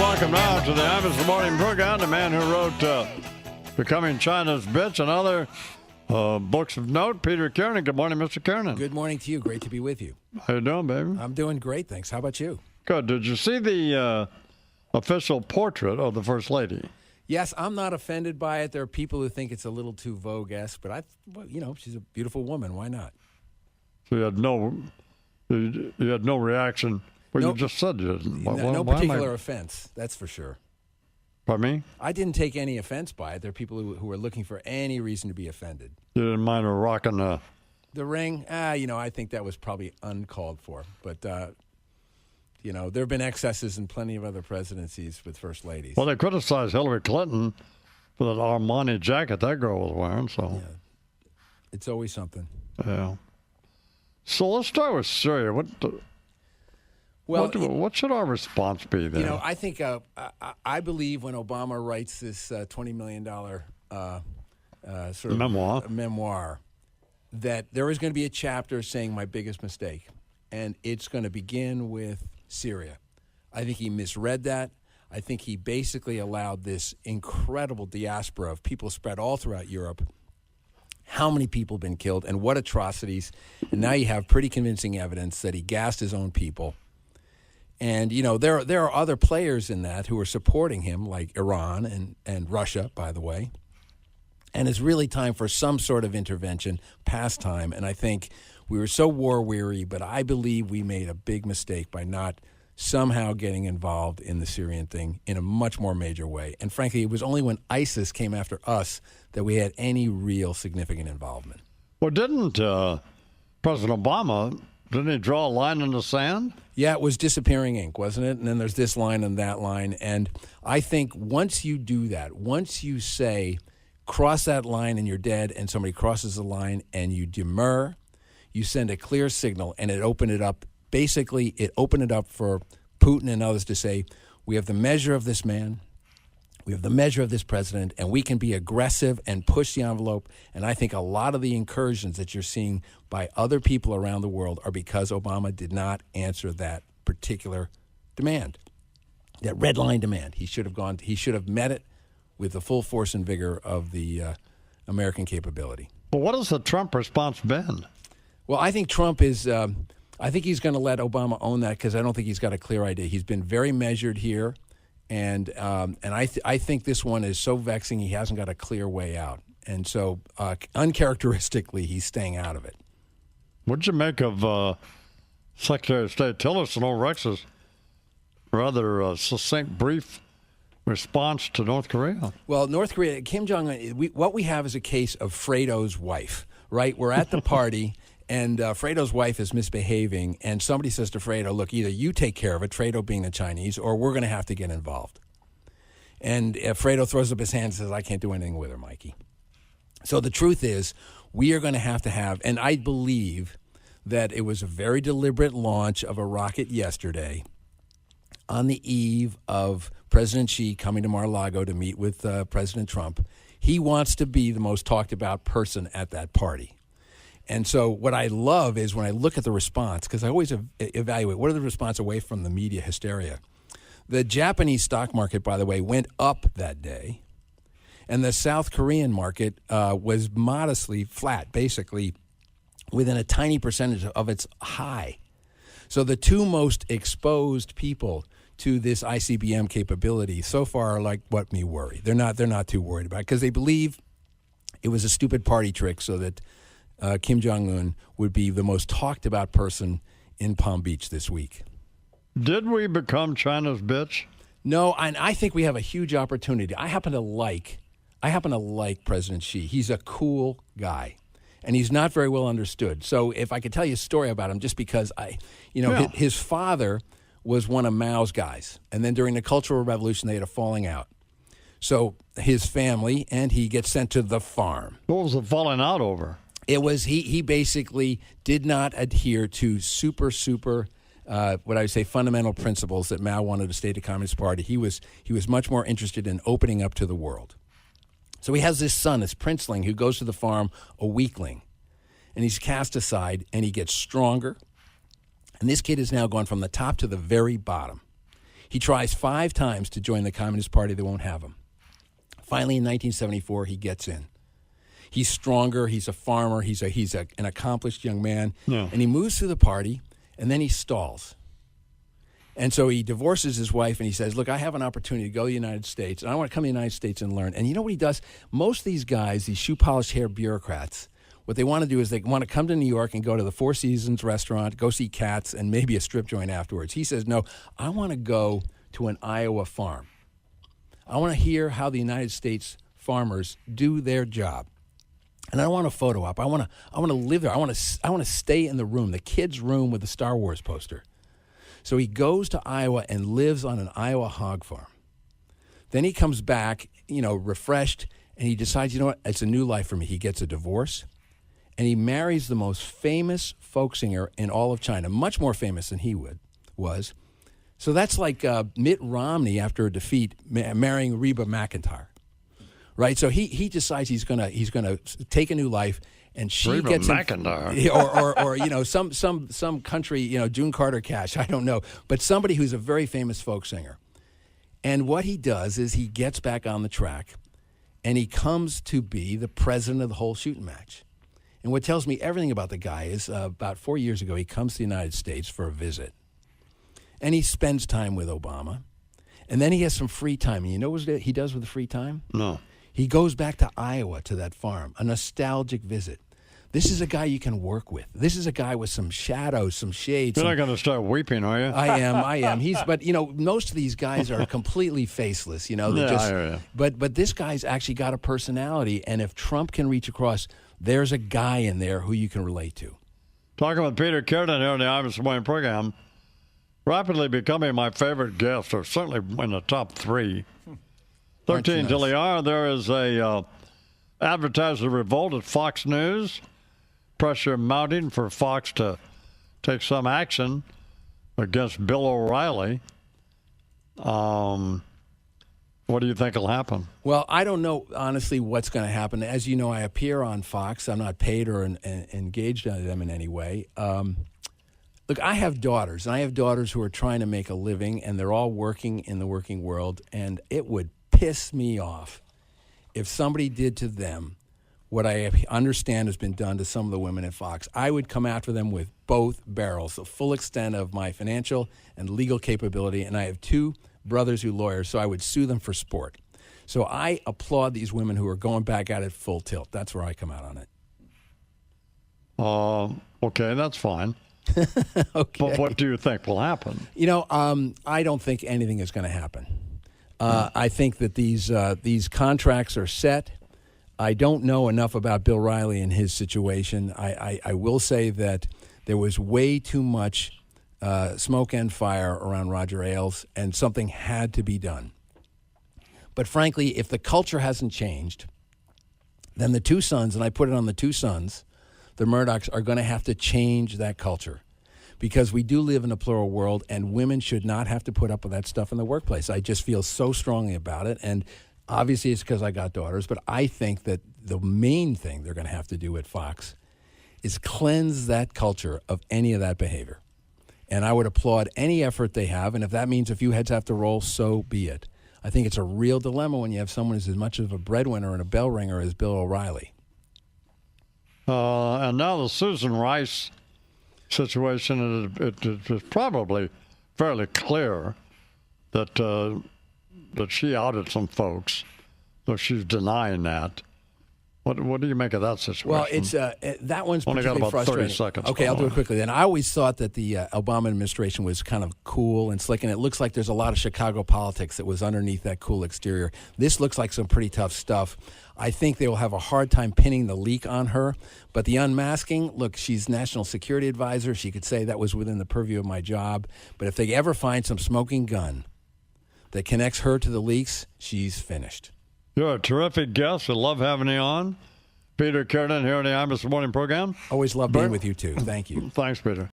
welcome now to the Imus Morning Program. The man who wrote Becoming China's Bitch and other books of note, Peter Kiernan. Good morning, Mr. Kiernan. Good morning to you. Great to be with you. How you doing, baby? I'm doing great, thanks. How about you? Good. Did you see the official portrait of the First Lady? Yes, I'm not offended by it. There are people who think it's a little too Vogue-esque, but she's a beautiful woman. Why not? So you had no reaction. Well, Nope. You just said you didn't. No particular offense, that's for sure. Pardon me? I didn't take any offense by it. There are people who are looking for any reason to be offended. You didn't mind her rocking The ring, I think that was probably uncalled for. But, there have been excesses in plenty of other presidencies with first ladies. Well, they criticized Hillary Clinton for that Armani jacket that girl was wearing. So Yeah. It's always something. yeah. So let's start with Syria. What should our response be there? I think I believe when Obama writes this $20 million sort of memoir, that there is going to be a chapter saying my biggest mistake, and it's going to begin with Syria. I think he misread that. I think he basically allowed this incredible diaspora of people spread all throughout Europe. How many people have been killed and what atrocities. And now you have pretty convincing evidence that he gassed his own people. And, there are other players in that who are supporting him, like Iran and Russia, by the way. And it's really time for some sort of intervention, past time. And I think we were so war-weary, but I believe we made a big mistake by not somehow getting involved in the Syrian thing in a much more major way. And frankly, it was only when ISIS came after us that we had any real significant involvement. Well, didn't President Obama, didn't he draw a line in the sand? Yeah, it was disappearing ink, wasn't it? And then there's this line and that line. And I think once you do that, once you say, cross that line and you're dead, and somebody crosses the line and you demur, you send a clear signal, and it opened it up. Basically, it opened it up for Putin and others to say, we have the measure of this man, we have the measure of this president, and we can be aggressive and push the envelope. And I think a lot of the incursions that you're seeing by other people around the world are because Obama did not answer that particular demand, that red line demand. He should have met it with the full force and vigor of the American capability. But what has the Trump response been? Well, I think Trump is. I think he's going to let Obama own that because I don't think he's got a clear idea. He's been very measured here, and I think this one is so vexing he hasn't got a clear way out, and so uncharacteristically he's staying out of it. What'd you make of Secretary of State Tillerson or Rex's rather succinct, brief response to North Korea? Well, North Korea, Kim Jong-un, what we have is a case of Fredo's wife, right? We're at the party. And Fredo's wife is misbehaving, and somebody says to Fredo, look, either you take care of it, Fredo being the Chinese, or we're going to have to get involved. And Fredo throws up his hands and says, I can't do anything with her, Mikey. So the truth is, we are going to have, and I believe that it was a very deliberate launch of a rocket yesterday on the eve of President Xi coming to Mar-a-Lago to meet with President Trump. He wants to be the most talked about person at that party. And so what I love is when I look at the response, because I always evaluate what are the response away from the media hysteria. The Japanese stock market, by the way, went up that day, and the South Korean market was modestly flat, basically within a tiny percentage of its high. So the two most exposed people to this ICBM capability so far are like what me worry. They're not too worried about it because they believe it was a stupid party trick so that Kim Jong-un would be the most talked about person in Palm Beach this week. Did we become China's bitch? No, and I think we have a huge opportunity. I happen to like President Xi. He's a cool guy, and he's not very well understood. So if I could tell you a story about him, just because his father was one of Mao's guys, and then during the Cultural Revolution they had a falling out. So his family and he gets sent to the farm. What was the falling out over? It was he basically did not adhere to super what I would say fundamental principles that Mao wanted to state the Communist Party. He was much more interested in opening up to the world. So he has this son, this princeling, who goes to the farm, a weakling, and he's cast aside, and he gets stronger. And this kid has now gone from the top to the very bottom. He tries 5 times to join the Communist Party. They won't have him. Finally, in 1974, he gets in. He's stronger. He's a farmer. He's an accomplished young man. Yeah. And he moves through the party, and then he stalls. And so he divorces his wife, and he says, look, I have an opportunity to go to the United States, and I want to come to the United States and learn. And you know what he does? Most of these guys, these shoe-polished hair bureaucrats, what they want to do is they want to come to New York and go to the Four Seasons restaurant, go see cats, and maybe a strip joint afterwards. He says, no, I want to go to an Iowa farm. I want to hear how the United States farmers do their job. And I don't want a photo op. I want to live there. I want to stay in the room, the kid's room with the Star Wars poster. So he goes to Iowa and lives on an Iowa hog farm. Then he comes back, refreshed, and he decides, you know what, it's a new life for me. He gets a divorce, and he marries the most famous folk singer in all of China, much more famous than he was. So that's like Mitt Romney after a defeat marrying Reba McEntire, right? So he decides he's gonna take a new life. And she Reba gets McEntire. or some country, June Carter Cash, I don't know, but somebody who's a very famous folk singer. And what he does is he gets back on the track, and he comes to be the president of the whole shooting match. And what tells me everything about the guy is about 4 years ago, he comes to the United States for a visit, and he spends time with Obama, and then he has some free time. And you know what he does with the free time? No. He goes back to Iowa to that farm, a nostalgic visit. This is a guy you can work with. This is a guy with some shadows, some shades. You're not going to start weeping, are you? I am. But most of these guys are completely faceless. I hear you. But this guy's actually got a personality, and if Trump can reach across, there's a guy in there who you can relate to. Talking with Peter Kiernan here on the Imus Morning program, rapidly becoming my favorite guest, or certainly in the top 3. 13 till the hour, there is a advertiser revolt at Fox News. Pressure mounting for Fox to take some action against Bill O'Reilly. What do you think will happen? Well, I don't know, honestly, what's going to happen. As you know, I appear on Fox. I'm not paid or engaged on them in any way. Look, I have daughters, and I have daughters who are trying to make a living, and they're all working in the working world, and it would piss me off if somebody did to them what I understand has been done to some of the women at Fox. I would come after them with both barrels, the full extent of my financial and legal capability, and I have 2 brothers who are lawyers, so I would sue them for sport. So I applaud these women who are going back at it full tilt. That's where I come out on it. Okay, that's fine. Okay. But what do you think will happen? I don't think anything is going to happen. I think that these contracts are set. I don't know enough about Bill O'Reilly and his situation. I will say that there was way too much smoke and fire around Roger Ailes, and something had to be done. But frankly, if the culture hasn't changed, then the 2 sons, and I put it on the 2 sons, the Murdochs, are going to have to change that culture. Because we do live in a plural world, and women should not have to put up with that stuff in the workplace. I just feel so strongly about it, and obviously it's because I got daughters, but I think that the main thing they're going to have to do at Fox is cleanse that culture of any of that behavior. And I would applaud any effort they have, and if that means a few heads have to roll, so be it. I think it's a real dilemma when you have someone who's as much of a breadwinner and a bell ringer as Bill O'Reilly. And now the Susan Rice situation, it is probably fairly clear that she outed some folks, though she's denying that. What do you make of that situation? Well, it's that one's only got particularly about frustrating. 30 seconds. Okay, I'll do it quickly then. I always thought that the Obama administration was kind of cool and slick, and it looks like there's a lot of Chicago politics that was underneath that cool exterior. This looks like some pretty tough stuff. I think they will have a hard time pinning the leak on her, but the unmasking, look, she's national security advisor. She could say that was within the purview of my job, but if they ever find some smoking gun that connects her to the leaks, she's finished. You're a terrific guest. I love having you on. Peter Kiernan here on the Imus Morning program. Always love being with you, too. Thank you. Thanks, Peter.